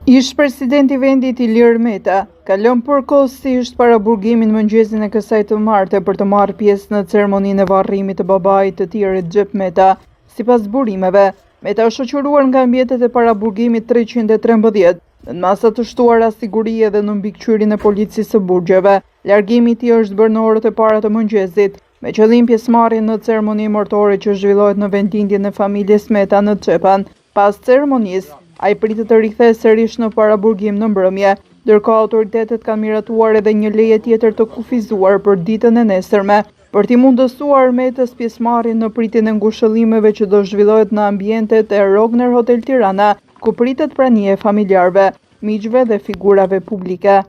Ish presidenti i vendit Ilir Meta ka lënë përkohësisht para burgimin mëngjesin e kësaj të martë për të marrë pjesë në ceremoninë e varrimit të babait të tij Recep Meta. Sipas burimeve, Meta është shoqëruar nga mjetet e paraburgimit 313 në masa të shtuara sigurie dhe në mbikëqyrjen e policisë së burgjeve. Largimi i tij është bërë në orët e para të mëngjesit, me qëllim pjesëmarrje në ceremoninë martore që zhvillohet në vendindjen e familjes Meta në Çepan. Pas ceremonisë, ai pritet të rikthehet sërish në paraburgim në mbrëmje, ndërkohë autoritetet kanë miratuar edhe një leje tjetër të kufizuar për ditën e nesërme, për t'i mundësuar Metës pjesëmarrjen në pritjen e ngushëllimeve që do zhvillohet në ambientet e Rogner Hotel Tirana, ku pritet prania e familjarëve, miqve dhe figurave publike.